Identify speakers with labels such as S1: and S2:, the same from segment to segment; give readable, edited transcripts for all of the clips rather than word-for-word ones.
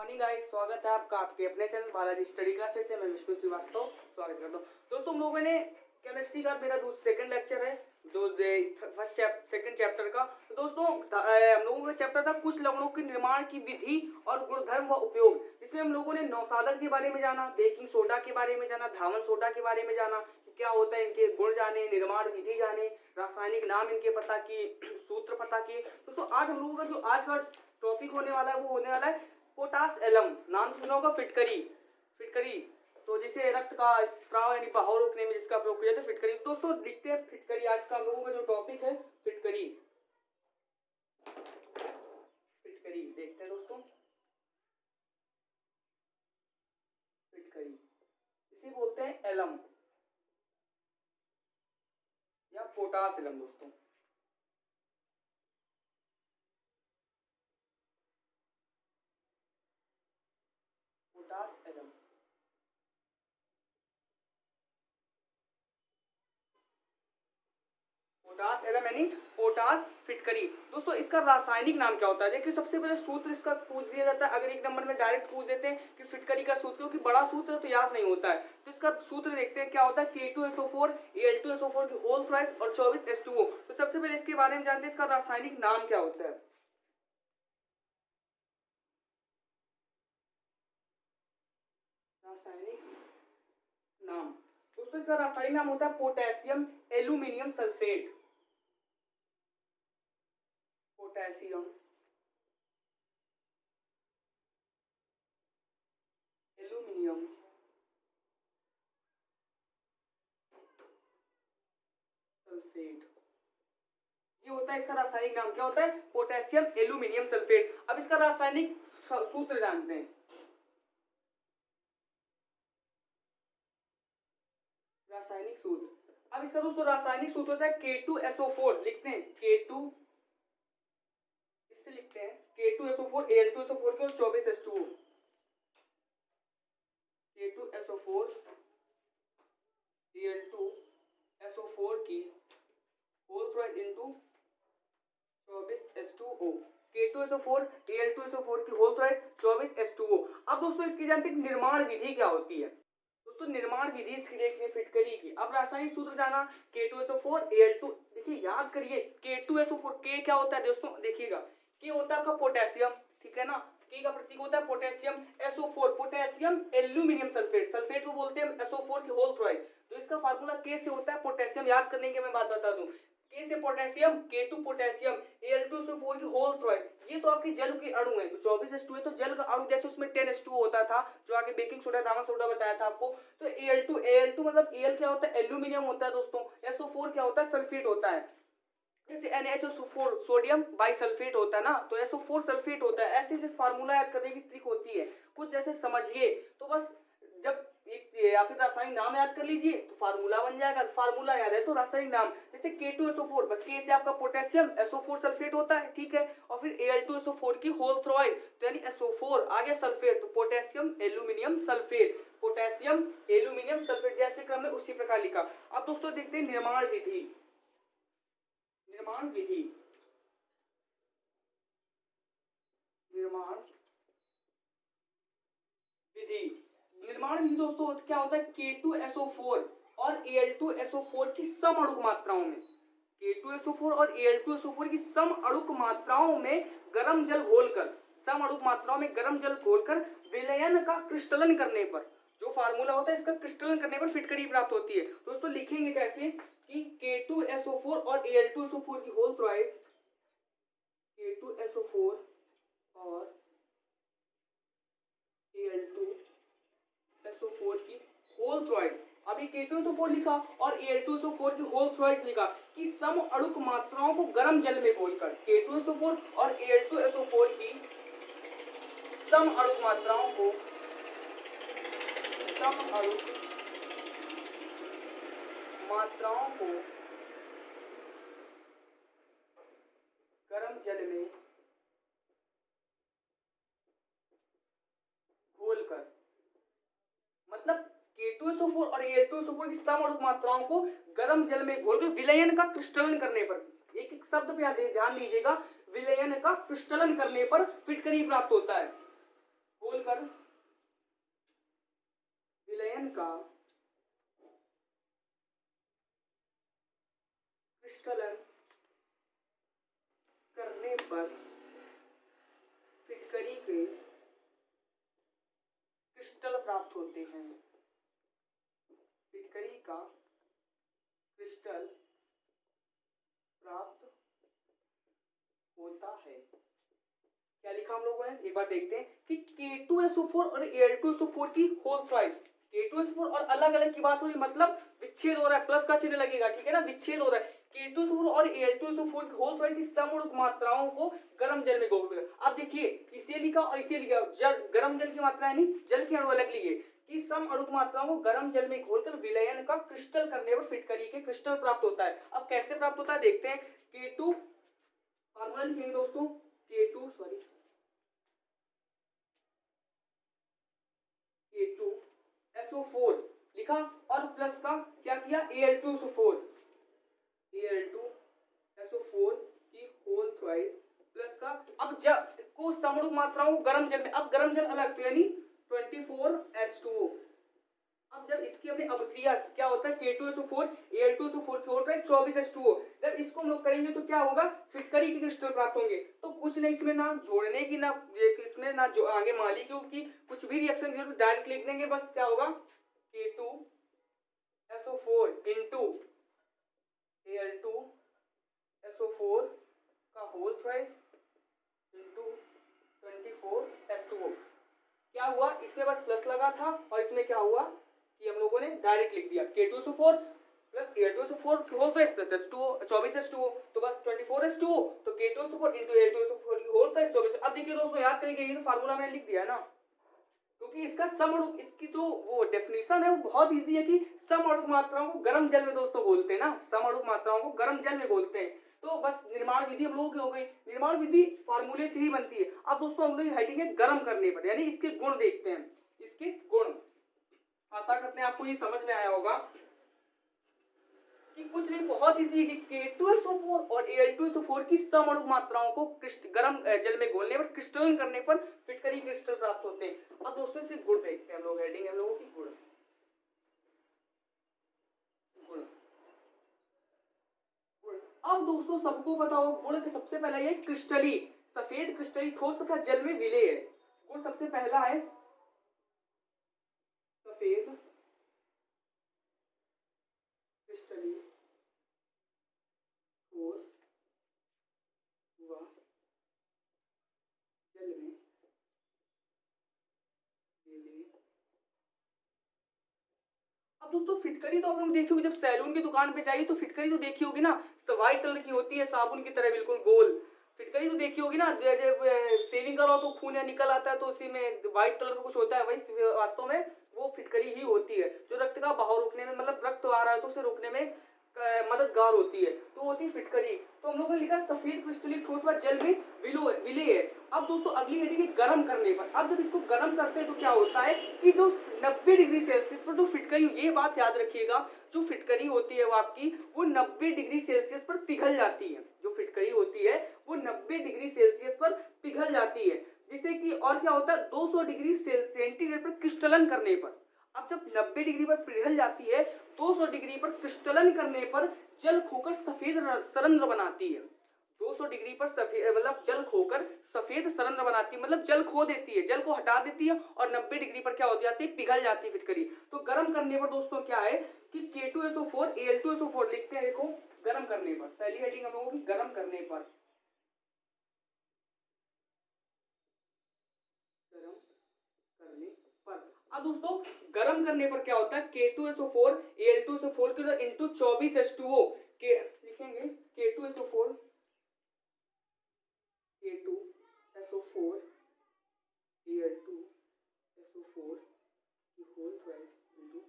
S1: Morning guys, स्वागत है आपका आपके अपने चैनल बालाजी स्टडी क्लासेस से। मैं विष्णु श्रीवास्तव स्वागत करता हूँ। दोस्तों, हम लोगों ने केमिस्ट्री का मेरा सेकंड लेक्चर है जो सेकंड चैप्टर का। तो दोस्तों, हम लोगों का चैप्टर था कुछ लवणों के निर्माण की विधि और गुणधर्म व उपयोग, जिसमें हम लोगों ने नौसादर के बारे में जाना, बेकिंग सोडा के बारे में जाना, धावन सोडा के बारे में जाना कि क्या होता है, इनके गुण जाने, निर्माण विधि जाने, रासायनिक नाम इनके पता किए, सूत्र पता किए। दोस्तों, आज हम लोगों का जो आज का टॉपिक होने वाला है वो होने वाला है पोटास एलम। नाम सुना होगा, फिटकरी। फिटकरी तो जिसे रक्त का स्राव यानी बहाव रोकने में जिसका प्रयोग किया जाता है, फिटकरी। दोस्तों, लिखते हैं फिटकरी। आज का हम लोगों का जो टॉपिक है फिटकरी। फिटकरी देखते हैं दोस्तों। फिटकरी इसे बोलते हैं एलम या पोटास एलम। दोस्तों, पोटास एलम, पोटास एलम यानी पोटास फिटकरी। दोस्तों, इसका रासायनिक नाम क्या होता है? देखिए, सबसे पहले सूत्र इसका पूछ दिया जाता है। अगर एक नंबर में डायरेक्ट पूछ देते हैं कि फिटकरी का सूत्र, क्योंकि बड़ा सूत्र तो याद नहीं होता है, तो इसका सूत्र देखते हैं क्या होता है। K2SO4 Al2SO4 की होल थ्राइस और 24H2O। तो सबसे पहले इसके बारे में जानते हैं, इसका रासायनिक नाम क्या होता है। रासायनिक नाम दोस्तों, इसका रासायनिक नाम होता है potassium aluminium sulphate. Potassium aluminium sulphate, ये होता है इसका रासायनिक नाम। क्या होता है? Potassium aluminium sulphate. अब इसका रासायनिक सूत्र जानते हैं। रासायनिक सूत्र, अब इसका दोस्तों रासायनिक सूत्र होता है K2SO4। लिखते हैं K2, इससे लिखते हैं K2SO4 Al2SO4 की और 24H2O। K2SO4 Al2SO4 की whole thrice into 24H2O। K2SO4 Al2SO4 की होल थ्राइस 24H2O। अब दोस्तों, इसकी जानते हैं निर्माण विधि क्या होती है। दोस्तों, निर्माण विधि इसकी देखिए फिटकरी की। अब रासायनिक सूत्र जाना K2SO4 Al2। देखिए, याद करिए K2SO4। K क्या होता है दोस्तों? देखिएगा, K होता है आपका पोटेशियम, ठीक है ना। K का प्रतीक होता है potassium. SO4 potassium aluminium sulphate, sulphate को बोलते हैं SO4 की होल थ्राइस। तो इसका फार्मूला K से होता है पोटेशियम। याद करने की मैं बात बता दूं, K से पोटेशियम, K2 पोटेशियम, Al2SO4 की होल थ्राइस। ये तो आपके जल के अणु है। तो 24H2 है तो जल का अणु, जैसे उसमें 10H2 होता था जो आगे बेकिंग सोडा, धावन सोडा बताया था आपको। तो Al2 मतलब Al क्या होता है? एल्यूमिनियम होता है दोस्तों। SO4 क्या होता है? सल्फेट होता है। जैसे NaHO4 सोडियम बाइसल्फेट होता है ना, तो SO4 सल्फेट होता है। ऐसे फार्मूला याद करने की ट्रिक होती है कुछ, जैसे समझिए तो बस। जब या फिर रासायनिक नाम याद कर लीजिए तो फार्मूला बन जाएगा। फार्मूला याद है तो रासायनिक नाम, जैसे K2SO4, बस K से आपका पोटेशियम, SO4 सल्फेट होता है, ठीक है। और फिर Al2SO4 की होल थ्राइस, तो यानी SO4 आगे सल्फेट, तो potassium aluminium sulphate, potassium aluminium sulphate, जैसे क्रम है उसी प्रकार लिखा। अब दोस्तों देखते हैं निर्माण विधि। निर्माण विधि, निर्माण विधि, निर्माण विधि दोस्तों क्या होता है? K2SO4 और Al2SO4 की सम अणुक मात्राओं में, K2SO4 और Al2SO4 की सम अणुक मात्राओं में गर्म जल घोलकर, सम अणुक मात्राओं में गर्म जल घोलकर विलयन का क्रिस्टलन करने पर, जो फार्मूला होता है इसका, क्रिस्टलन करने पर फिटकरी प्राप्त होती है। दोस्तों, लिखेंगे कैसे कि K2SO4 और Al2SO4 की होल थ्राइस, K2SO4 और Al2SO4 की होल थ्राइस। अभी K2SO4 लिखा और Al2SO4 की होल थ्राइस लिखा कि सम अणुक मात्राओं को गर्म जल में घोलकर, K2SO4 और Al2SO4 की सम अणुक मात्राओं को, सम अणुक मात्राओं को गर्म जल में घोलकर, मतलब K2SO4 और Al2SO4 की सम अणुक मात्राओं को गर्म जल में घोलकर विलयन का क्रिस्टलन करने पर, एक एक शब्द पे ध्यान दीजिएगा, विलयन का क्रिस्टलन करने पर फिटकरी प्राप्त होता है। विलयन का क्रिस्टलन करने पर फिटकरी के क्रिस्टल प्राप्त होते हैं। फिटकरी का क्रिस्टल प्राप्त होता है। क्या लिखा हम लोगों ने, एक बार देखते हैं कि K2SO4 और Al2SO4 की होल चॉइस, K2SO4 और अलग अलग की बात हो रही, मतलब विच्छेद हो रहा है, प्लस का चिन्ह लगेगा, ठीक है ना, विच्छेद हो रहा है। K2SO4 और Al2SO4 की होल चॉइस की समरूप मात्राओं को गर्म जल में घोल। अब देखिए इसे लिखा और इसे लिखा, जल गर्म जल की मात्रा है नहीं, जल के अणु अलग लिए कि सम अणुक मात्राओं को गर्म जल में घोलकर विलयन का क्रिस्टल करने पर फिटकरी के क्रिस्टल प्राप्त होता है। अब कैसे प्राप्त होता है देखते हैं। K2 फॉर्मूला लिखेंगे दोस्तों, K2SO4 लिखा और प्लस का क्या किया Al2SO4 की होल ट्वाइस प्लस का। अब जब को समरूप मात्राओं को गर्म जल में, अब गर्म जल अलग तो यानी 24H2O। अब जब इसकी हमने अभिक्रिया क्या होता है K2SO4 Al2SO4 की होल ट्वाइस 24H2O, जब इसको हम लोग करेंगे तो क्या होगा, फिटकरी के क्रिस्टल प्राप्त होंगे। तो कुछ नहीं इसमें ना जोड़ने की, ना इसमें ना जो आगे मालिक्यूल की कुछ भी रिएक्शन की जरूरत, डायरेक्ट लिख देंगे बस। क्या होगा K2SO4 इंटू Al2SO4 का होल ट्वाइस इंटू 24H2O। क्या हुआ, इसमें बस प्लस लगा था और इसमें क्या हुआ कि हम लोगों ने डायरेक्ट लिख दिया K2SO4 प्लस Al2SO4 की whole twice plus H2O 24H2O, तो बस 24H2O, तो K2SO4 इंटू Al2SO4 की होल ट्वाइस 24। अब देखिए दोस्तों याद करेंगे, ये तो फार्मूला मैंने लिख दिया ना, क्योंकि इसका समअणुक, इसकी तो वो डेफिनेशन है वो बहुत इजी है कि समअणुक मात्राओं को गर्म जल में दोस्तों बोलते हैं ना, समअणुक मात्राओं को गर्म जल में बोलते हैं। तो बस निर्माण विधि हम लोगों की हो गई, निर्माण विधि फार्मूले से ही बनती है। अब दोस्तों हम लोग हेडिंग है गर्म करने पर, यानी इसके गुण देखते हैं, इसके गुण। आशा करते हैं आपको ये समझ में आया होगा कि कुछ नहीं, बहुत इजी है कि K2SO4 और Al2SO4 की समअणुक मात्राओं को गर्म जल में घोलने पर, क्रिस्टलन करने पर फिटकरी क्रिस्टल प्राप्त होते हैं। अब दोस्तों इसे गुण देखते हैं हम लोग, हेडिंग हम लोगों की गुण। अब दोस्तों सबको पता हो गुण के सबसे पहला ये क्रिस्टली, सफेद क्रिस्टली ठोस तथा जल में विलेय है। गुण सबसे पहला है सफेद क्रिस्टली ठोस व जल में विलेय। अब दोस्तों फिटकरी तो आप लोग देखी होगी, जब सैलून की दुकान पे जाइए तो फिटकरी तो देखी होगी ना, व्हाइट कलर की होती है, साबुन की तरह बिल्कुल गोल। फिटकरी तो देखी होगी ना, जब शेविंग करो तो खून निकल आता है तो उसी में व्हाइट कलर का कुछ होता है, वही वास्तव में वो फिटकरी ही होती है, जो रक्त का बहाव रोकने में, मतलब रक्त आ रहा है तो उसे रोकने में मददगार होती है, तो होती है फिटकरी। तो हम लोगों ने लिखा सफेद क्रिस्टली ठोस व जल में विलेय है। अब दोस्तों अगली हेडिंग है गर्म करने पर। अब जब इसको गर्म करते हैं तो क्या होता है कि जो 90 डिग्री सेल्सियस पर जो फिटकरी, ये बात याद रखिएगा, जो फिटकरी होती है वो आपकी वो 90 डिग्री सेल्सियस पर पिघल जाती है। जो फिटकरी होती है वो 90 डिग्री सेल्सियस पर पिघल जाती है, जिससे कि और क्या होता है 200 डिग्री सेंटीग्रेड पर क्रिस्टलन करने पर। अब जब 90 डिग्री पर पिघल जाती है, 200 डिग्री पर क्रिस्टलन करने पर जल खोकर सफेद सरंध्र बनाती है। 200 डिग्री पर सफेद मतलब जल खोकर सफेद सरंध्र बनाती है, मतलब जल खो देती है, जल को हटा देती है, और 90 डिग्री पर क्या हो जाती है, पिघल जाती है फिटकरी। तो गर्म करने पर दोस्तों क्या है कि K2SO4 Al2SO4 लिखते हैं, देखो गर्म करने पर, पहली हेडिंग हम लोगों की गर्म करने पर। अब दोस्तों गर्म करने पर क्या होता है K2SO4 Al2SO4 के इंटू 24H2O के लिखेंगे K2SO4 Al2SO4 की होल ट्वाइस इंटू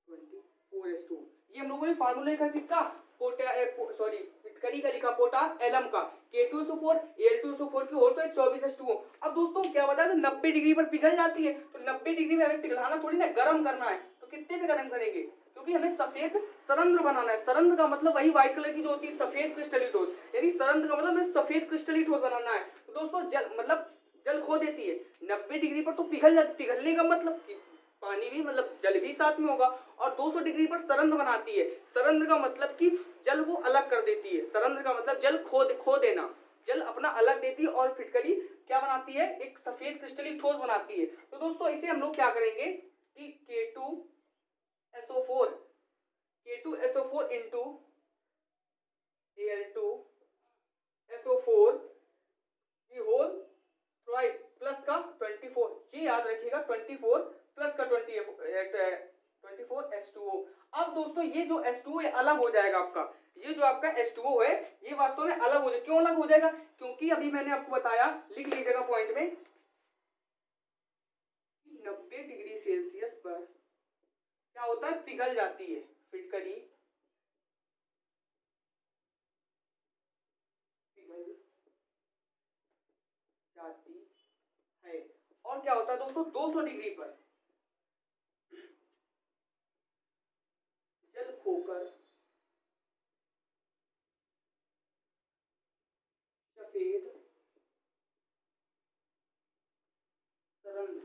S1: 24H2O। ये हम लोगों ने फार्मूला लिखा किसका, फिटकरी का लिखा, पोटास एलम का, K2SO4 Al2SO4 की होल ट्वाइस 24H2O। अब दोस्तों क्या बताया था 90 डिग्री पर पिघल जाती है, तो 90 डिग्री में हमें पिघलाना थोड़ी ना, गर्म करना है, तो कितने पे गर्म करेंगे, क्योंकि हमें सफेद सरंध्र बनाना है। सरंध्र का मतलब वही व्हाइट कलर की जो होती है सफेद क्रिस्टली ठोस, यानी सरंध्र का मतलब हमें सफेद क्रिस्टली ठोस बनाना है। तो दोस्तों जल मतलब जल खो देती है 90 डिग्री पर, तो पिघल जाती, पिघलने का मतलब पानी भी मतलब जल भी साथ में होगा, और 200 डिग्री पर सरंध्र बनाती है। सरंध्र का मतलब कि जल को अलग कर देती है, सरंध्र का मतलब जल खो देना, जल अपना अलग देती है, और फिटकरी क्या बनाती है, एक सफेद क्रिस्टलीय ठोस बनाती है। तो दोस्तों इसे हम लोग क्या करेंगे कि K2SO4 इंटू Al2SO4 की होल ट्वाइस प्लस का 24, ये याद रखिएगा 24 प्लस का 24 H2O। अब दोस्तों ये जो H2O है अलग हो जाएगा आपका, ये जो आपका H2O है ये वास्तव में अलग हो जाएगा। क्यों अलग हो जाएगा, क्योंकि अभी मैंने आपको बताया, लिख लीजिएगा पॉइंट में, 90 डिग्री सेल्सियस पर क्या होता है, पिघल जाती है फिटकरी, पिघल जाती है। और क्या होता है दोस्तों, 200 डिग्री पर जल खोकर सफेद तरंग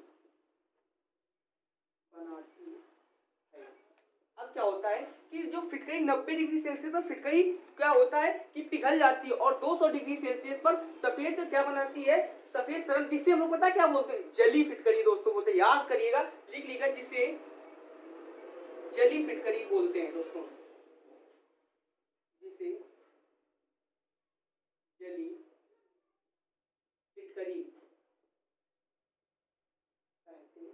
S1: बनाती है। अब क्या होता है कि जो फिटकरी 90 डिग्री सेल्सियस पर फिटकरी क्या होता है कि पिघल जाती है, और 200 डिग्री सेल्सियस पर सफेद क्या बनाती है, सफेद सरंग, जिसे हम लोग पता है क्या बोलते हैं, जली फिटकरी दोस्तों बोलते हैं, याद करिएगा, लिख लीजिएगा, जिसे जली फिटकरी बोलते हैं दोस्तों, जिसे जली फिटकरी कहते हैं,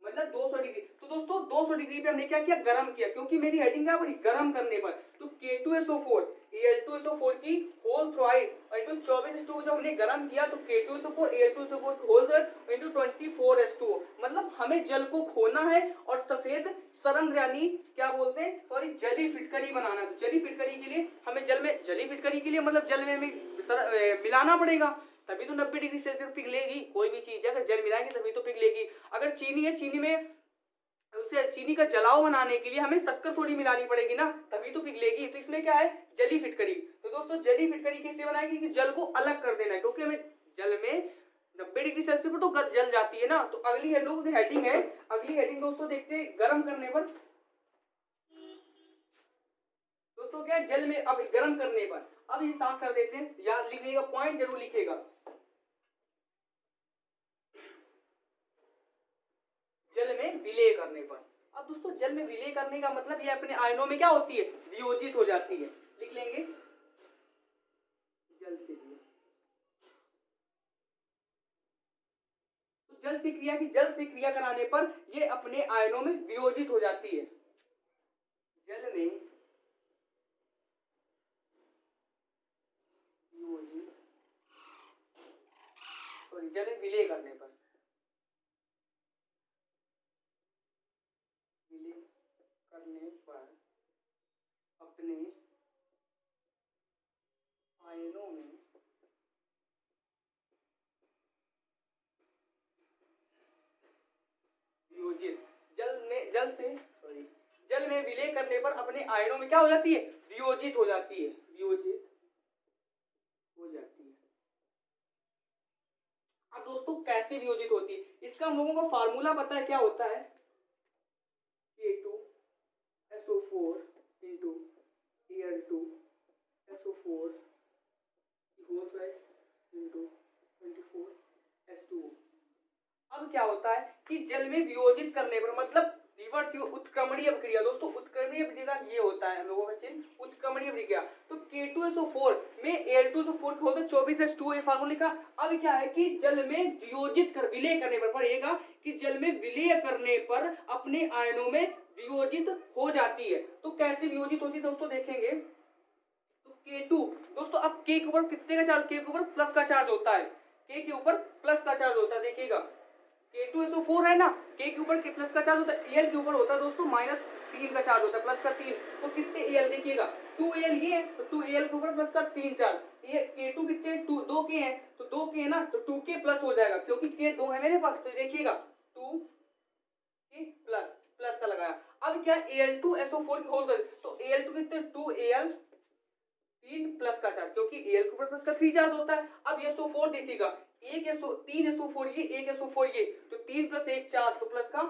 S1: मतलब 200 डिग्री। तो दोस्तों 200 डिग्री पे हमने क्या किया, गर्म किया, क्योंकि मेरी हेडिंग क्या बड़ी, गर्म करने पर। तो K2SO4 Al2SO4 की होल थ्राइस इंटू 24H2O जब हमने गर्म किया तो K2SO4 Al2SO4 की होल इंटू 24H2O, मतलब हमें जल को खोना है और सफेद सरंध्र यानी क्या बोलते हैं, सॉरी, जली फिटकरी बनाना। तो जली फिटकरी के लिए हमें जली फिटकरी के लिए मतलब जल में मिलाना पड़ेगा, तभी तो 90 डिग्री सेल्सियस पिघलेगी। कोई भी चीज है अगर जल मिलाएंगे तभी तो पिघलेगी। अगर चीनी है, चीनी में उसे चीनी का जलाव बनाने के लिए हमें शक्कर थोड़ी मिलानी पड़ेगी ना, तभी तो पिघलेगी। तो इसमें क्या है, जली फिटकरी। तो दोस्तों जली फिटकरी कैसे बनाएगी, कि जल को अलग कर देना है, क्योंकि हमें जल में 90 डिग्री सेल्सियस पर तो जल जाती है ना। तो अगली हेडिंग है, अगली हेडिंग दोस्तों देखते हैं, गर्म करने पर दोस्तों क्या है, जल में अब गर्म करने पर, अब ये साफ कर देते हैं, याद लिखिएगा, पॉइंट जरूर लिखिएगा, जल में विलय करने पर। अब दोस्तों जल में विलय करने का मतलब ये अपने आयनों में क्या होती है, वियोजित हो जाती है। लिख लेंगे, जल से क्रिया, तो जल से क्रिया की, जल से क्रिया कराने पर ये अपने आयनों में वियोजित हो जाती है। जल में वियोजित, सॉरी, जल में विलय करने पर, विलय करने पर अपने आयनों में वियोजित, जल में विलय करने पर अपने आयनों में क्या हो जाती है, वियोजित हो जाती है, वियोजित हो जाती है। अब दोस्तों कैसे वियोजित होती है, इसका हम लोगों को फार्मूला पता है, क्या होता है, K2SO4 into Al2SO4 whole rise into 24H2O। अब क्या होता है कि जल में वियोजित करने पर, मतलब रिवर्स उत्क्रमणीय अभिक्रिया, दोस्तों उत्क्रमणीय अभिक्रिया ये होता है हम लोगों का चिन्ह, उत्क्रमणीय अभिक्रिया। तो K2SO4 में Al2SO4 होता है 24H2O, ये फार्मूला लिखा। अब क्या है कि जल में वियोजित कर, विलय करने पर पढ़िएगा कि जल में विलय करने पर अपने आयनों में वियोजित हो जाती है। तो कैसे वियोजित होती है दोस्तों देखेंगे, तो K2 दोस्तों, अब K के ऊपर कितने का चार्ज, K के ऊपर प्लस का चार्ज होता है, K के ऊपर प्लस का चार्ज होता है, देखिएगा K2SO4 है ना, K के ऊपर प्लस का चार्ज होता है, Al के ऊपर होता है दोस्तों -3 का चार्ज होता है, प्लस का 3। तो कितने Al देखिएगा, 2Al ये है, तो 2Al के ऊपर प्लस का 3 चार्ज, ये K2 कितने 2 के हैं, तो 2 के है ना, तो 2K प्लस हो जाएगा, क्योंकि K 2 है मेरे पास। तो देखिएगा 2K प्लस का लगाया। अब क्या Al2SO4 की होल कर, तो Al2 कितने 2Al 3 प्लस का चार्ज, क्योंकि Al के ऊपर प्लस का 3 चार्ज होता है। अब ये SO4 देखिएगा, एक SO 3SO4 ये, एक SO4 ये, तो 3 + 1 4, तो प्लस का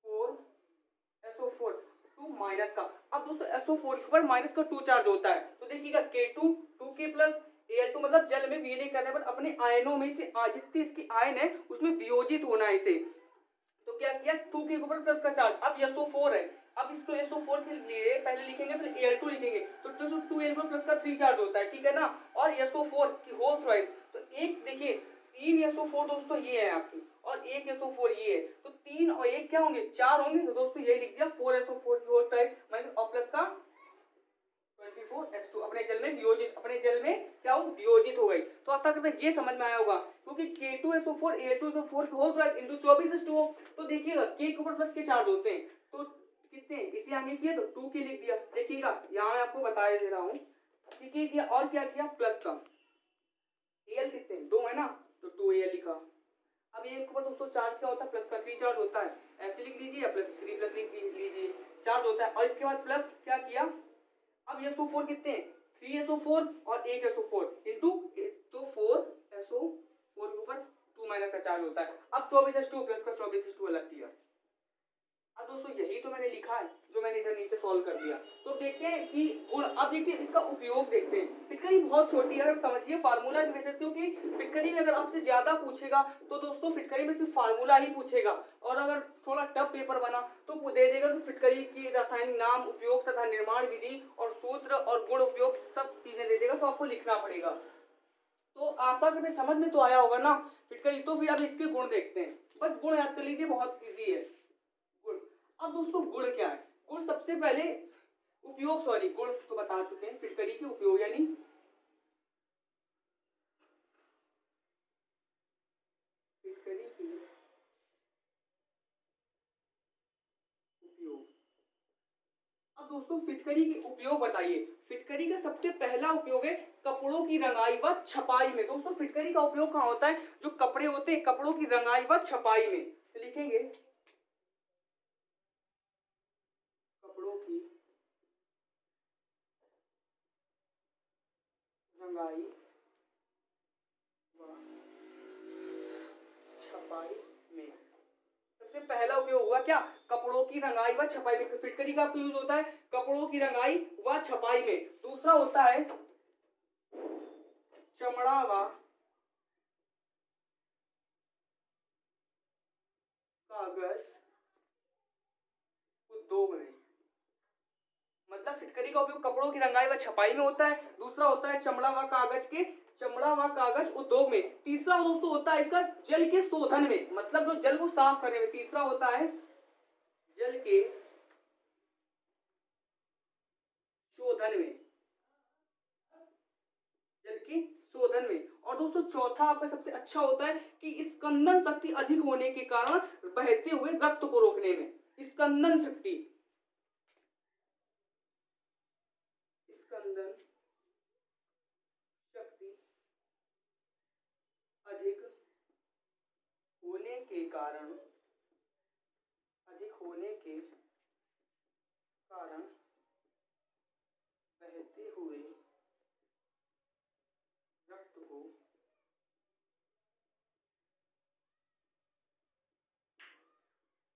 S1: 4SO4, 2 माइनस का। अब दोस्तों SO4 के ऊपर माइनस का 2 चार्ज होता है, तो देखिएगा K2 2K प्लस Al2 मतलब जल में विलय करने पर अपने आयनों में से जितने इसके आयन है उसमें वियोजित होना है इसे। तो क्या किया, 2K के ऊपर प्लस का चार्ज। अब SO4 है, अब इसको SO4 के लिए पहले लिखेंगे, फिर Al2 लिखेंगे, तो 2Al प्लस का 3 चार्ज होता है, ठीक है ना। और SO4 की होल थ्राइस, तो एक देखिए 3SO4 दोस्तों ये है आपकी, और एक SO4 ये है, तो 3 और 1 क्या होंगे, 4 होंगे, तो दोस्तों यही लिख दिया 4SO4 की होल थ्राइस माइनस और प्लस का 24S2 अपने जल में वियोजित, अपने जल में क्या हो, वियोजित हो गई। तो आशा करते हैं ये समझ में आया होगा, क्योंकि K2SO4 Al2SO4 की होल थ्राइस इंटू 24S2, तो देखिएगा K के ऊपर प्लस के चार्ज होते हैं, तो कितने इसे आगे किया, तो 2K लिख दिया। देखिएगा यहाँ मैं आपको बता दे रहा हूँ कि किया और क्या किया, प्लस का Al कितने 2 है ना, तो 2Al लिखा। अब ये ऊपर दोस्तों चार्ज क्या होता है, प्लस का 3 चार्ज होता है, ऐसे लिख लीजिए या प्लस 3 प्लस लिख लीजिए, चार्ज होता है। और इसके बाद प्लस क्या किया, अब SO4 कितने हैं, 3SO4 और 1SO4 इंटू, तो 4SO4 के ऊपर 2 माइनस का चार्ज होता है। अब 24S2 प्लस का 24S2 अलग किया। अब दोस्तों यही तो मैंने लिखा है, जो मैंने इधर नीचे सॉल्व कर दिया। तो देखते हैं कि गुण, अब देखते हैं इसका उपयोग, देखते हैं। फिटकरी बहुत छोटी है, अगर समझिए फार्मूला की बेसिस, क्योंकि फिटकरी में अगर आपसे ज्यादा पूछेगा तो दोस्तों फिटकरी में सिर्फ फार्मूला ही पूछेगा, और अगर थोड़ा टफ पेपर बना तो दे देगा कि फिटकरी की रासायनिक नाम, उपयोग तथा निर्माण विधि और सूत्र और गुण उपयोग सब चीजें दे देगा, तो आपको लिखना पड़ेगा। तो आशा करते समझ में तो आया होगा ना फिटकरी। तो फिर अब इसके गुण देखते हैं, बस गुण याद कर लीजिए, बहुत ईजी है गुण। अब दोस्तों गुण क्या है, गुण सबसे पहले उपयोग, सॉरी गुण तो बता चुके हैं, फिटकरी के उपयोग यानी फिटकरी की उपयोग। अब दोस्तों फिटकरी के उपयोग बताइए। फिटकरी का सबसे पहला उपयोग है कपड़ों की रंगाई व छपाई में। दोस्तों फिटकरी का उपयोग कहाँ होता है, जो कपड़े होते हैं कपड़ों की रंगाई व छपाई में, तो लिखेंगे कपड़ों की रंगाई व छपाई में। सबसे पहला उपयोग हुआ क्या, कपड़ों की रंगाई व छपाई में। फिटकरी का यूज होता है कपड़ों की रंगाई व छपाई में। दूसरा होता है चमड़ा व कागज उद्योग में। मतलब फिटकरी का उपयोग कपड़ों की रंगाई व छपाई में होता है। दूसरा होता है चमड़ा व कागज उद्योग में। तीसरा दोस्तों होता है इसका जल के शोधन में, मतलब जो जल को साफ करने में। तीसरा होता है जल के शोधन में, जल के शोधन में। और दोस्तों चौथा आपका सबसे अच्छा होता है कि स्कंदन शक्ति अधिक होने के कारण बहते हुए रक्त को रोकने में। स्कंदन शक्ति, स्कंदन शक्ति अधिक होने के कारण, बहते हुए रक्त को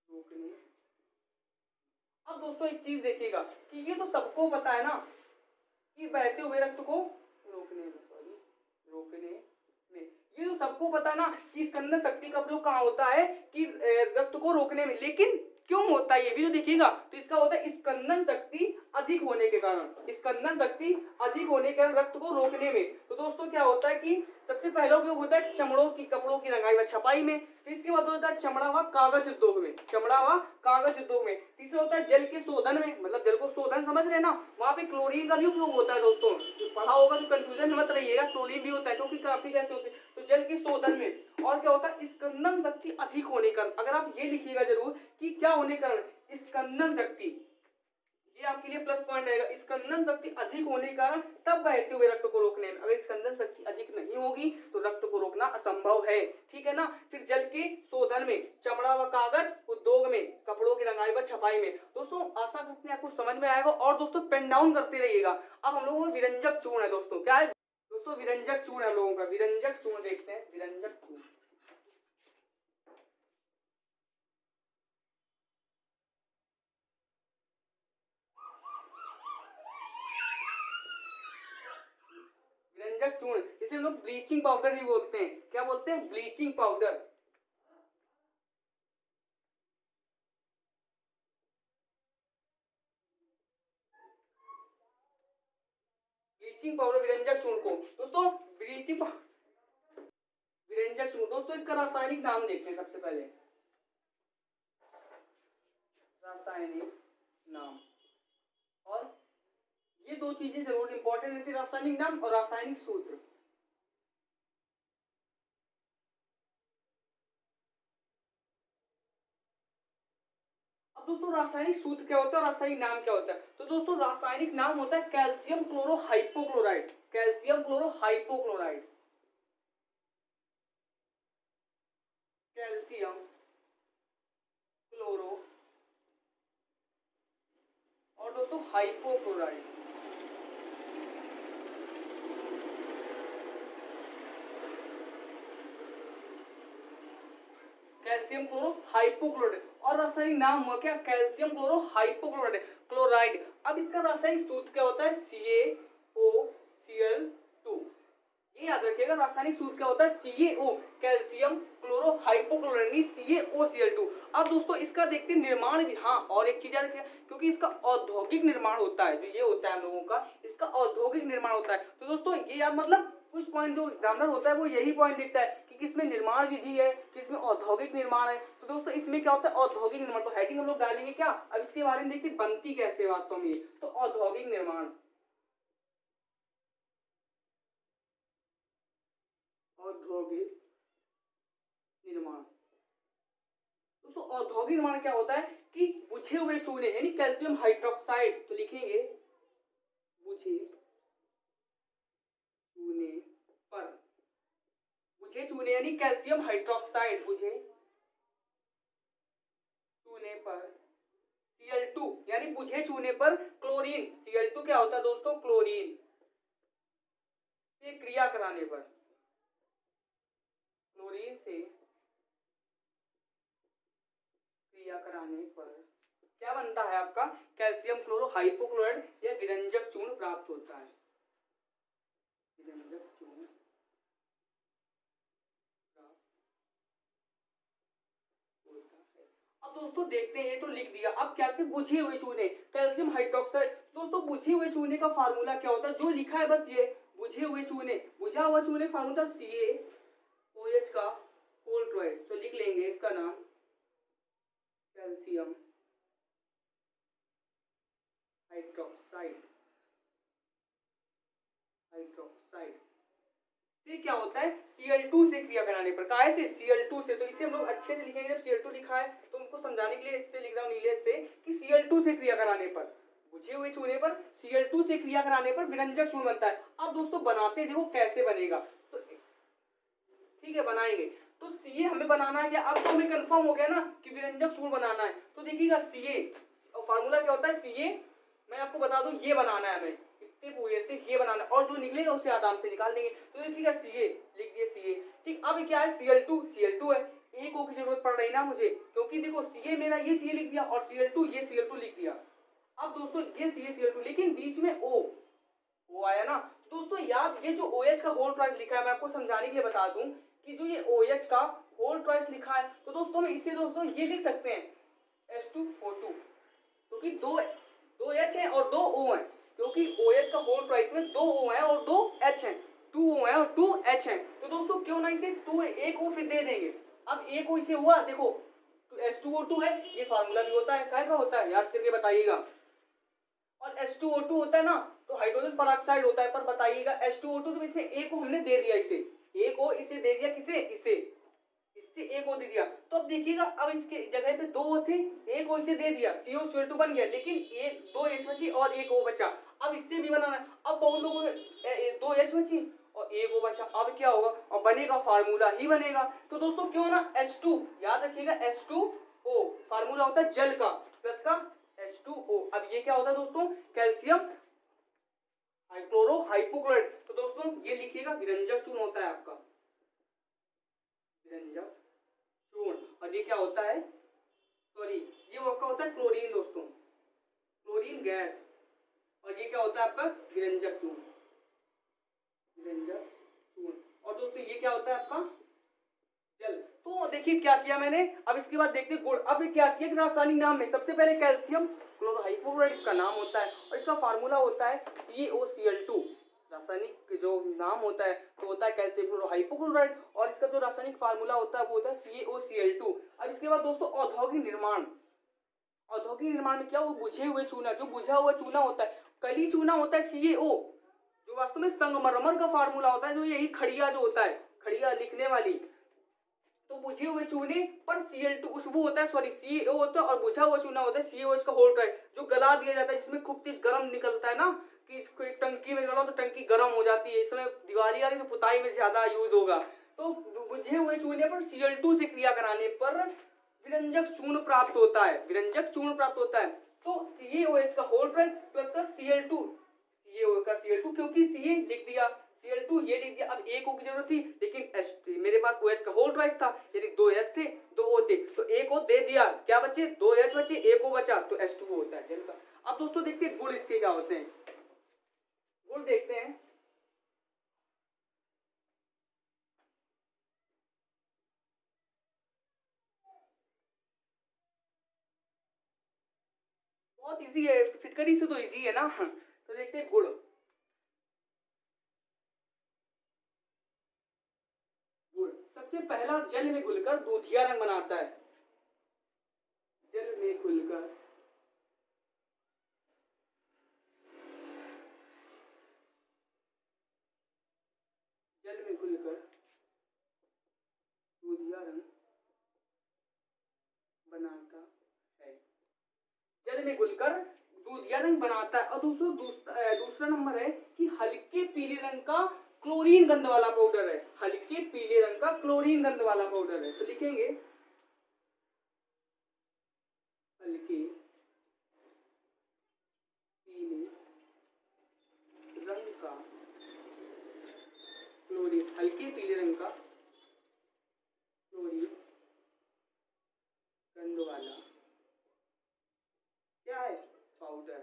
S1: रोकने। अब दोस्तों एक चीज देखिएगा कि ये तो सबको पता है ना कि बहते हुए रक्त को रोकने में, ये तो सबको पता ना कि स्कंदन शक्ति का प्रयोग कहाँ होता है, कि रक्त को रोकने में। लेकिन क्यों होता है ये भी तो देखिएगा। तो इसका होता है स्कंदन शक्ति अधिक होने के कारण, स्कंदन शक्ति अधिक होने के कारण रक्त को रोकने में। तो दोस्तों क्या होता है कि सबसे पहला उपयोग होता है कपड़ों की रंगाई व छपाई में। फिर इसके बाद होता है चमड़ा व कागज उद्योग में, तीसरा होता है जल के शोधन में, मतलब जल को शोधन समझ रहे हैं ना, वहां पे क्लोरीन का भी उपयोग होता है। दोस्तों पढ़ा होगा तो कंफ्यूजन मत रहिएगा, क्लोरीन भी होता है क्योंकि काफी गैसें होती है। तो जल के शोधन में। और क्या होता है स्कंदन शक्ति अधिक होने का, अगर आप ये लिखिएगा जरूर कि क्या होने का, स्कंदन शक्ति, ये आपके लिए प्लस पॉइंट रहेगा। स्कंदन शक्ति अधिक होने के कारण तब बहते हुए रक्त को रोकने में। अगर स्कंदन शक्ति अधिक नहीं होगी तो रक्त को रोकना असंभव है, ठीक है ना। फिर जल के शोधन में, चमड़ा व कागज उद्योग में, कपड़ों की रंगाई व छपाई में। दोस्तों आशा करते हैं आपको समझ में आएगा। और दोस्तों पेन डाउन करते रहिएगा। अब हम लोगों को विरंजक चूर्ण है दोस्तों, क्या है दोस्तों विरंजक चूर्ण हम लोगों का, विरंजक चूर्ण देखते हैं, विरंजक चूर्ण। विरंजक चूर्ण इसे हम लोग ब्लीचिंग पाउडर भी बोलते हैं। क्या बोलते हैं? Bleaching powder. ब्लीचिंग पाउडर विरंजक चूर्ण को दोस्तों, विरंजक चूर्ण दोस्तों इसका रासायनिक नाम देखते हैं सबसे पहले, रासायनिक नाम। और ये दो चीजें जरूर इंपॉर्टेंट रहती है, रासायनिक नाम और रासायनिक सूत्र। अब दोस्तों रासायनिक सूत्र क्या होता है और रासायनिक नाम क्या होता है? तो दोस्तों रासायनिक नाम होता है कैल्शियम क्लोरोहाइपोक्लोराइड, कैल्शियम क्लोरोहाइपोक्लोराइड, कैल्शियम क्लोरो और दोस्तों हाइपोक्लोराइड। कैल्शियम क्लोरोहाइपोक्लोराइड और रासायनिक नाम हुआ क्या? Calcium chlorohypochloride chloride. अब इसका रासायनिक सूत्र क्या होता है? CaOCl2। ये याद रखिएगा, रासायनिक सूत्र क्या होता है? CaO, calcium chlorohypochloride, CaOCl2। अब दोस्तों इसका देखते हैं निर्माण भी। हाँ, और एक चीज याद रखिए, क्योंकि इसका औद्योगिक निर्माण होता है, जो ये होता है हम लोगों का, इसका औद्योगिक निर्माण होता है। तो दोस्तों ये याद, मतलब कुछ पॉइंट जो एग्जामिनर होता है वो यही पॉइंट देखता है कि किसमें निर्माण विधि है, किसमें औद्योगिक निर्माण है। तो दोस्तों इसमें क्या होता है? औद्योगिक निर्माण। तो हेडिंग हम लोग डालेंगे क्या? अब इसके बारे में देखते हैं बनती कैसे वास्तव में। तो औद्योगिक निर्माण, औद्योगिक निर्माण। दोस्तों औद्योगिक निर्माण क्या होता है कि बुझे हुए चूने यानी कैल्शियम हाइड्रोक्साइड, तो लिखेंगे बुझे चूने पर, बुझे चूने यानी कैल्शियम हाइड्रोक्साइड, बुझे चूने पर Cl2 यानी बुझे चूने पर क्लोरीन, Cl2 क्या होता है दोस्तों? क्लोरीन से क्रिया कराने पर, क्लोरीन से क्रिया कराने पर क्या बनता है आपका? कैल्शियम क्लोरोहाइपोक्लोराइड या विरंजक चूर्ण प्राप्त होता है, विरंजक चूर्ण प्राप्त होता है। अब दोस्तों देखते हैं, ये तो लिख दिया। अब क्या कहते हैं? बुझे हुए चूने, कैल्शियम हाइड्रोक्साइड। दोस्तों बुझे हुए चूने का फार्मूला क्या होता है? जो लिखा है बस ये, बुझे हुए चूने, बुझा हुआ चूने फार्मूला CaOH का होल ट्वाइस। तो लिख लेंगे इसका नाम कैल्शियम हाइड्रोक्साइड, हाइड्रोक्साइड से क्या होता है? Cl2 से क्रिया कराने पर। काहे से? Cl2 से। तो इसे हम लोग अच्छे से लिखेंगे। जब Cl2 लिखा है तो उनको समझाने के लिए इससे लिख रहा हूँ नीले से कि Cl2 से क्रिया कराने पर, बुझे हुए चूने पर Cl2 से क्रिया कराने पर विरंजक चूर्ण बनता है। अब दोस्तों बनाते देखो कैसे बनेगा। तो ठीक है, बनाएंगे। तो Ca हमें बनाना है क्या? अब तो हमें कंफर्म हो गया ना कि विरंजक चूर्ण बनाना है। तो देखिएगा Ca फार्मूला क्या होता है? Ca मैं आपको बता दूं, ये बनाना है हमें, इतने पूरे से ये बनाना है, और जो निकलेगा उसे आराम से निकाल देंगे। तो देखिएगा Ca लिख दिए Ca। ठीक, अब क्या है? Cl2 है, एक ओ की जरूरत पड़ रही ना मुझे, क्योंकि देखो Ca मेरा ये Ca लिख दिया और Cl2 ये Cl2 लिख दिया। अब दोस्तों ये Cl2 लेकिन बीच में O आया ना। दोस्तों याद, ये जो OH का होल ट्वाइस लिखा है, मैं आपको समझाने के लिए बता दूं कि जो ये OH का होल ट्वाइस लिखा है, तो दोस्तों हम इसे दोस्तों ये लिख सकते हैं H2O2, क्योंकि दो H है और दो O है, क्योंकि OH का होल ट्वाइस में दो O है और दो H है, 2 O है और 2 H है। तो दोस्तों क्यों ना इसे 2 एक O फिर दे देंगे। अब एक O इसे हुआ, देखो H2O2 है, ये फार्मूला भी होता है, काय का होता है याद करके बताइएगा। और H2O2 होता है ना, तो हाइड्रोजन पेरोक्साइड होता है। पर बताइएगा H2O2, तो इसमें एक O हमने दे दिया, इसे एक O इसे दे दिया, किसे? इसे, इससे एक O दे दिया। तो अब देखिएगा, अब इसके जगह पे दो O थे, एक O इसे दे दिया, COCl2 बन गया, लेकिन एक दो H बची और एक O बचा। अब इससे भी बनाना है। अब बहुत लोगों ने दो H बची और एक O बचा, अब क्या होगा? और बनेगा फार्मूला ही बनेगा। तो दोस्तों क्यों ना H2, याद रखिएगा H2O फार्मूला होता है जल का प्लस का H2O। अब ये क्या होता है दोस्तों? Calcium chloro hypochloride. तो दोस्तों ये लिखिएगा विरंजक चूर्ण होता है आपका, विरंजक चूर्ण। और ये क्या होता है, सॉरी ये आपका होता है क्लोरीन दोस्तों, क्लोरीन गैस। और ये क्या होता है आपका विरंजक चूर्ण, विरंजक चूर्ण। और दोस्तों ये क्या होता है आपका जल। तो देखिए क्या किया मैंने, अब इसके बाद देखते हैं गुण। अब क्या किया कि रासायनिक नाम में सबसे पहले कैल्शियम क्लोरोहाइपोक्लोराइड इसका नाम होता है और इसका फार्मूला होता है CaOCl2। रासायनिक जो नाम होता है तो होता है कैल्शियम क्लोरोहाइपोक्लोराइड और इसका जो रासायनिक फार्मूला होता है वो होता है CaOCl2। अब इसके बाद दोस्तों औद्योगिक निर्माण, औद्योगिक निर्माण में क्या, वो बुझे हुए चूना, जो बुझा हुआ चूना होता है, कली चूना होता है CaO, जो वास्तव में संगमरमर का फार्मूला होता है, जो यही खड़िया जो होता है, खड़िया लिखने वाली, तो बुझे हुए चूने पर Cl2 वो होता है, सॉरी CaO होता है और बुझा हुआ चूना होता है CaOH का होल ट्राइड, जो गला दिया जाता है, जिसमें खूब तेज गर्म निकलता है ना, कि इसको एक टंकी में डालो तो टंकी गर्म हो जाती है। इसमें दिवाली आ रही तो पुताई में ज्यादा यूज होगा। तो बुझे हुए चूने पर Cl2 से क्रिया कराने पर विरंजक चूर्ण प्राप्त होता है, विरंजक चूर्ण प्राप्त होता है। तो CaOH का होल ट्राइड प्लस का Cl2, CaO का Cl2, क्योंकि Ca लिख दिया, Cl2 ये लिख दिया। अब एक O की जरूरत थी लेकिन मेरे पास OH का होल ट्राइस था, यदि 2 H थे 2 O थे तो एक O दे दिया, क्या बचे 2 H बचे, एक O बचा तो H2O होता है जल का। अब दोस्तों देखते हैं गुण इसके क्या होते हैं, गुण देखते हैं। बहुत इजी है, फिटकरी से तो इजी है ना। तो देखते हैं गुण। गुण सबसे पहला, जल में घुलकर दूधिया रंग बनाता है, जल में घुलकर जल में घुलकर दूधिया रंग बनाता है, जल में घुलकर दूधिया रंग बनाता है। और दूसरा नंबर है कि हल्के पीले रंग का क्लोरीन गंध वाला पाउडर है, हल्के पीले रंग का क्लोरीन गंध वाला पाउडर है। तो लिखेंगे हल्के पीले रंग का क्लोरीन, हल्के पीले रंग का क्लोरीन गंध वाला क्या है, पाउडर।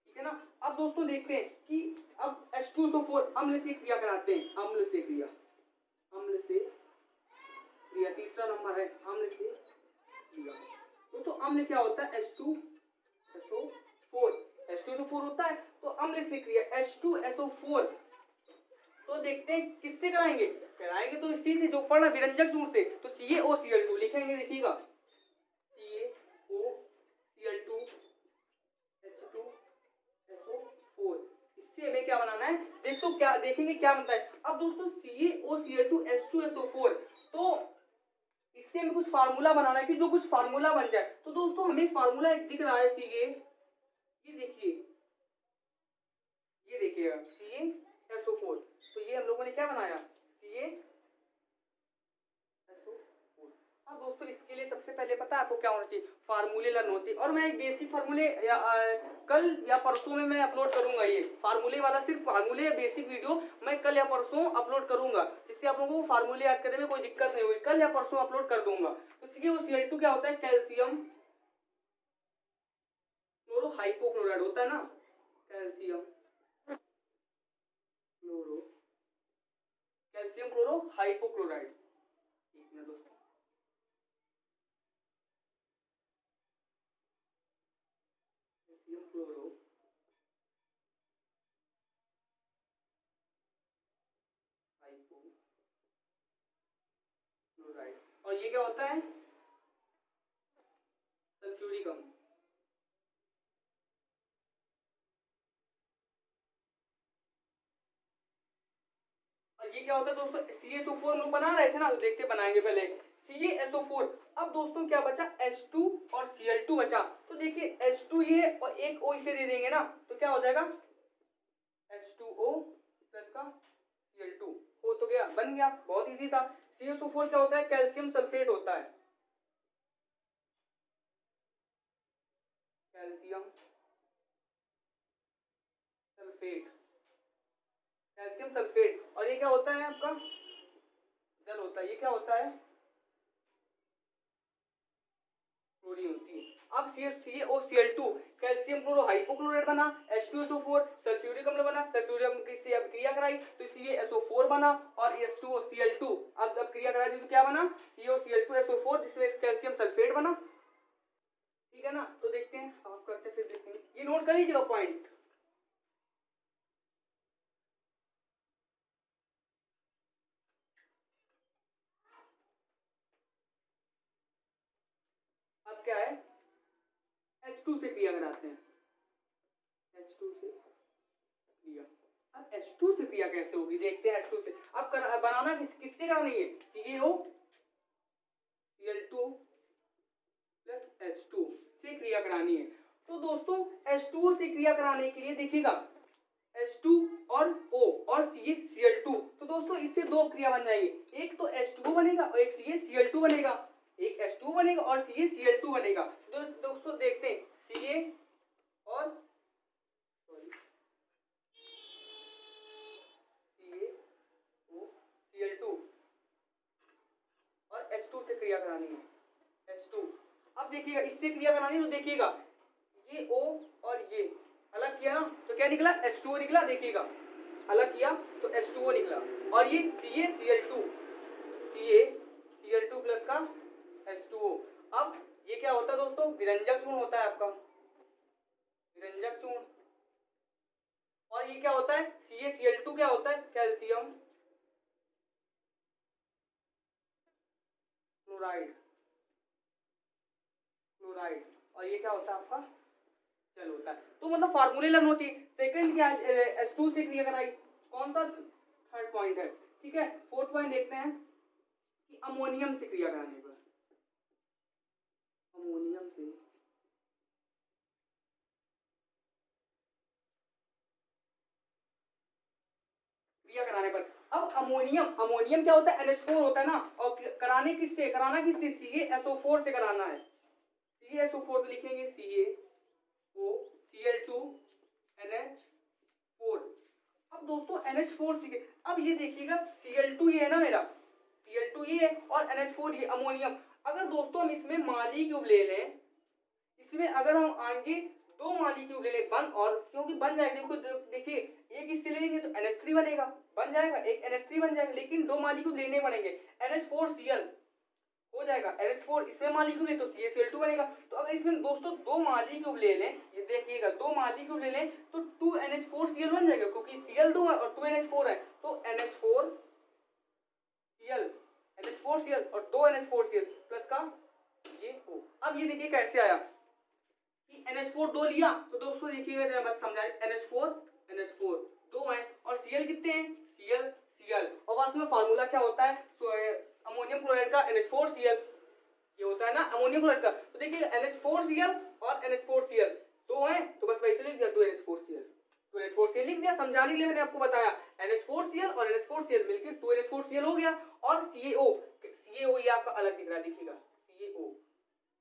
S1: ठीक है ना। अब दोस्तों देखते हैं कि अब H2SO4 अम्ल से क्रिया कराते हैं, अम्ल से क्रिया, अम्ल से क्रिया। तीसरा नंबर है अम्ल से क्रिया। दोस्तों अम्ल क्या होता है, H2SO4, H2SO4 होता है। तो अम्ल से क्रिया H2SO4, तो देखते हैं किससे कराएंगे, कराएंगे तो इसी से जो पढ़ना विरंजक चूर्ण से। तो CaOCl2 लिखेंगे, देखिएगा CaOCl2 H2SO4, इससे हमें क्या बनाना है, देख तो क्या देखेंगे क्या बनता है। अब दोस्तों CaOCl2 H2SO4, तो इससे हमें कुछ फार्मूला बनाना है कि जो कुछ फार्मूला बन जाए। तो दोस्तों हमें फार्मूला एक दिख रहा है ये देखिए, ये देखिएगा CaSO4। तो ये हम लोगों ने क्या बनाया, CaSO4। अब दोस्तों इसके लिए सबसे पहले पता है आपको क्या होना चाहिए, फार्मूले लर्न होना चाहिए। और मैं एक बेसिक फार्मूले कल या परसों में मैं अपलोड करूंगा, ये फार्मूले वाला, सिर्फ फार्मूले या बेसिक वीडियो मैं कल या परसों अपलोड करूंगा, जिससे आप लोगों को फार्मूले याद करने में कोई दिक्कत नहीं होगी। कल या परसों अपलोड कर दूंगा। तो CaOCl2 क्या होता है, कैल्शियम क्लोरोहाइपोक्लोराइड होता है ना, कैल्शियम क्लोरोहाइपोक्लोराइड। एक मिनट दोस्तों, कैल्शियम क्लोरोहाइपोक्लोराइड। और ये क्या होता है, सल्फ्यूरिकम। और ये क्या होता है दोस्तों, CaSO4 हम लोग बना रहे थे ना, तो देखते बनाएंगे पहले CaSO4। अब दोस्तों क्या बचा, H2 और Cl2 बचा। तो देखिए H2 ये और एक O इसे दे देंगे ना, तो क्या हो जाएगा H2O प्लस का Cl2, हो तो गया, बन गया, बहुत इजी था। CaSO4 क्या होता है, कैल्शियम सल्फेट होता है, कैल्शियम सल्फेट, कैल्शियम सल्फेट। और ये क्या होता है आपका, जल होता है। ये क्या होता है, क्लोरीन होती है। अब CaO Cl2 calcium chloro hypochloride बना, H2SO4 सल्फ्यूरिक अम्ल बना, सल्फ्यूरिक अम्ल की से अब क्रिया कराई तो CaSO4 बना और H2Cl2 अब क्रिया कराई दी तो क्या बना, CaO Cl2SO4 जिसमें कैल्शियम सल्फेट बना। ठीक है ना, तो देखते हैं, साफ करते हैं फिर देखेंगे। ये नोट कर लीजिएगा पॉइंट। अब क्या है, H2 से क्रिया कराते हैं, H2 से क्रिया। अब H2 से क्रिया कैसे होगी देखते हैं। H2 से अब बनाना किससे करानी है, CaO Cl2 प्लस H2 से क्रिया करानी है। तो दोस्तों H2O से क्रिया कराने के लिए देखिएगा H2 और O और Cl2, तो दोस्तों इससे दो क्रिया बन जाएगी, एक तो H2O बनेगा और एक Cl2 बनेगा, एक H2O बनेगा और Cl2 बनेगा। दोस्तों देखते हैं Ca और CaO Cl2 और H2 से क्रिया करानी है, H2। अब देखिएगा इससे क्रिया करानी है तो देखिएगा ये O और ये अलग किया ना तो क्या निकला, H2O निकला। देखिएगा अलग किया तो H2O निकला और ये CaCl2 प्लस का H2O। अब ये क्या होता है दोस्तों, विरंजक चूर्ण होता है आपका, विरंजक चूर्ण। और ये क्या होता है, CaCl2 क्या होता है, कैल्शियम क्लोराइड, और ये क्या होता है आपका जल होता है। तो मतलब फार्मूले लगना चाहिए। सेकंड क्या है, H2 से क्रिया कराई, कौन सा, थर्ड पॉइंट है। ठीक है, फोर्थ पॉइंट देखते हैं कि अमोनियम से क्रिया कराने पर, अमोनियम से क्रिया कराने पर। अब अमोनियम क्या होता है, NH4 होता है ना, और कराना किससे, CaSO4 से कराना है। CaSO4 तो लिखेंगे CaOCl2 NH4। अब दोस्तों NH4 सीखे, अब ये देखिएगा Cl2 ये है ना मेरा, Cl2 ये है और NH4 ये अमोनियम। अगर दोस्तों हम इसमें मालिक्यूल ले लें, इसमें अगर हम आगे दो मालिक्यूल ले लें बन, और क्योंकि बन जाएगा, देखो देखिए एक इससे ले लेंगे तो NH3 बनेगा, बन जाएगा, एक NH3 बन जाएगा, लेकिन दो मालिक्यूल लेने पड़ेंगे, NH4Cl हो जाएगा, NH4 इसमें मालिक्यूल है तो CaCl2 बनेगा। तो अगर इसमें दोस्तों दो मालिक्यूल ले लें, ये देखिएगा दो मालिक्यूल ले लें तो 2NH4Cl बन जाएगा, क्योंकि Cl2 है और 2NH4 है तो NH4Cl और 2NH4Cl प्लस का ये O। अब ये देखिए कैसे आया कि NH4 दो लिया तो दोस्तों देखिएगा जरा बात समझाए, NH4 दो है और Cl कितने हैं, Cl और वास्तव में फार्मूला क्या होता है, अमोनियम क्लोराइड का NH4Cl, ये होता है ना अमोनियम क्लोराइड का। तो देखिए NH4Cl और NH4Cl दो हैं तो बस वही तो लिख दिया 2NH4Cl लिख दिया, समझाने के लिए मैंने आपको बताया। NH4Cl और NH4Cl मिलकर 2NH4Cl हो गया। और CaO ये आपका अलग दिख रहा है, देखिएगा CaO,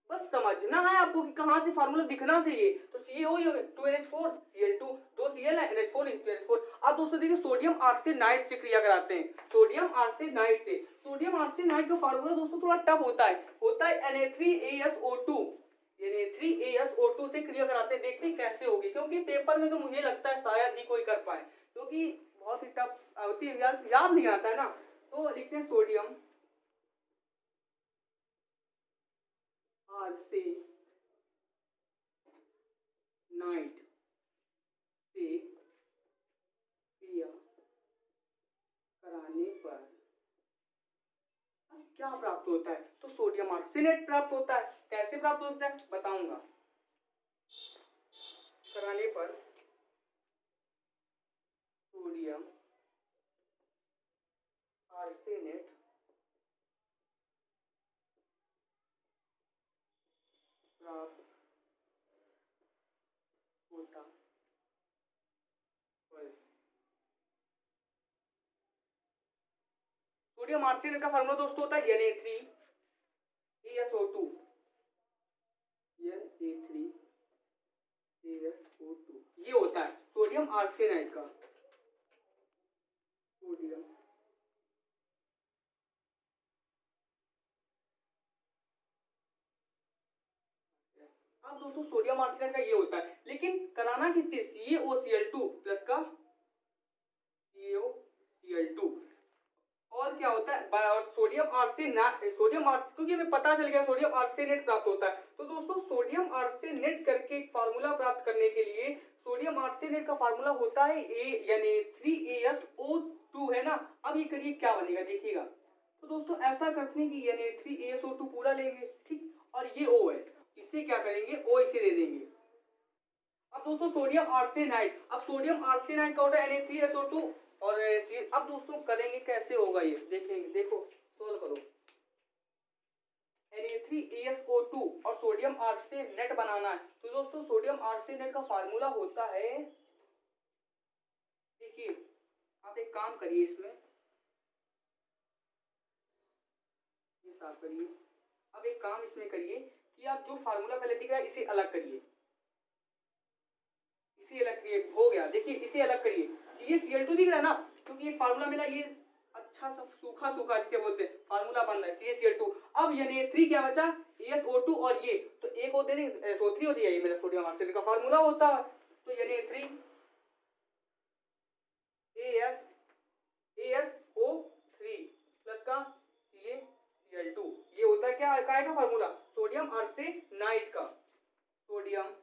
S1: बस समझना है आपको कि कहां से फार्मूला दिखना चाहिए। तो CaO ही हो गया 2NH4Cl2, दो Cl है NH4 2NH4। अब दोस्तों देखिए सोडियम आर्सेनाइड से क्रिया कराते हैं, सोडियम आर्सेनाइड का फार्मूला दोस्तों थोड़ा टफ होता है Na3ASO2 से क्रिया कराते हैं। देखते हैं कैसे होगी, क्योंकि पेपर में तो मुझे लगता है शायद ही कोई कर पाए, क्योंकि बहुत ही टफ होती है, याद नहीं आता है ना। तो लिखते हैं सोडियम आर्सेनाइड से क्रिया कराने पर क्या प्राप्त होता है, तो सोडियम आर्सेनेट प्राप्त होता है। कैसे प्राप्त होता है बताऊंगा। कराने पर सोडियम आर्सेनेट प्राप्त होता है। सोडियम आर्सेनेट का फार्मूला दोस्तों होता है Na3ASO2 ASO2 ये होता है सोडियम आर्सेनाइड का सोडियम। अब दोस्तों सोडियम आर्सेनाइड का ये होता है, लेकिन कराना किससे, CaOCl2 प्लस का CaOCl2। और क्या होता है, सोडियम आर्सेनेट, क्योंकि हमें पता चल गया सोडियम आर्सेनेट प्राप्त होता है। तो दोस्तों सोडियम आर्सेनेट करके एक फार्मूला प्राप्त करने के लिए सोडियम आर्सेनेट का फार्मूला होता है Na3ASO2 है ना। अब ये करिए क्या बनेगा देखिएगा। तो दोस्तों ऐसा करते हैं कि Na3ASO2 पूरा लेंगे, ठीक, और ये O है, इसे क्या करेंगे, O इसे दे देंगे। अब दोस्तों सोडियम आर्सेनाइड, अब सोडियम आर्सेनाइड का होता है Na3SO2 और अब दोस्तों करेंगे कैसे होगा ये देखेंगे, देखो सोल्व करो। Na3ASO2 और सोडियम आर्सेनेट बनाना है। तो दोस्तों सोडियम आर्सेनेट का फार्मूला होता है, देखिए आप एक काम करिए, इसमें ये साफ करिए। अब एक काम इसमें करिए कि आप जो फार्मूला पहले दिख रहा है इसे अलग करिए, इसे अलग करिए, हो गया, देखिए इसे अलग करिए। CaCl2 दिख रहा है ना, क्योंकि एक फार्मूला मिला, ये अच्छा सा सूखा सूखा जिसे बोलते हैं फार्मूला बन रहा है CaCl2। अब Na3 क्या बचा, ASO2 और ये तो एक और देने SO3 हो जाएगा, ये मेरा सोडियम आर्सेनेट का फार्मूला होता है। तो Na3 ASO3 प्लस का CaCl2 ये होता है क्या, काय का फार्मूला, सोडियम आर्सेनाइड का, सोडियम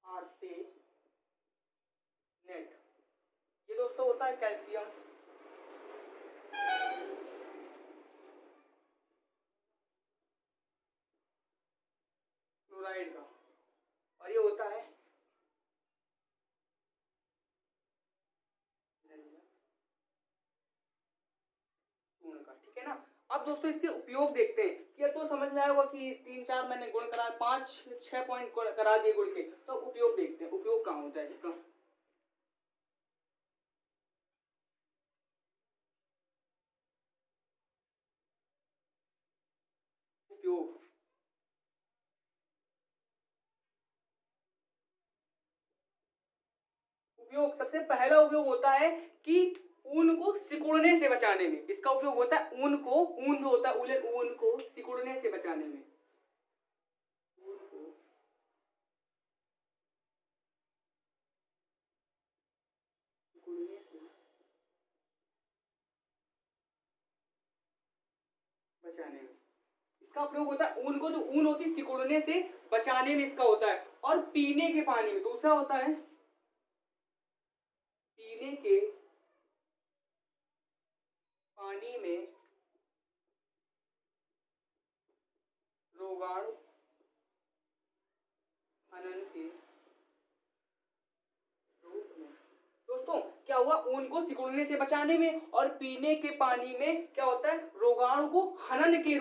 S1: आर्सेनेट। ये दोस्तों होता है कैल्शियम क्लोराइड का, और ये होता है चूर्ण का, ठीक है ना। अब दोस्तों इसके उपयोग देखते हैं कि तो समझ में आया होगा कि 3-4 मैंने गुण करा, 5-6 पॉइंट करा दिए गुण के। तो उपयोग देखते हैं, उपयोग कहाँ होता है इसका। उपयोग, उपयोग सबसे पहला उपयोग होता है कि ऊन को सिकुड़ने से बचाने में, इसका उपयोग होता है ऊन को, ऊन जो होता है उलेन, ऊन को सिकुड़ने से बचाने में, ऊन को सिकुड़ने से बचाने में इसका प्रयोग होता है। ऊन को, जो ऊन होती है सिकुड़ने से बचाने में इसका होता है। और पीने के पानी में दूसरा होता है, पीने के पानी में रोगाणु हनन के रूप में। दोस्तों क्या हुआ, ऊन को सिकुड़ने से बचाने में और पीने के पानी में क्या होता है, रोगाणु को हनन के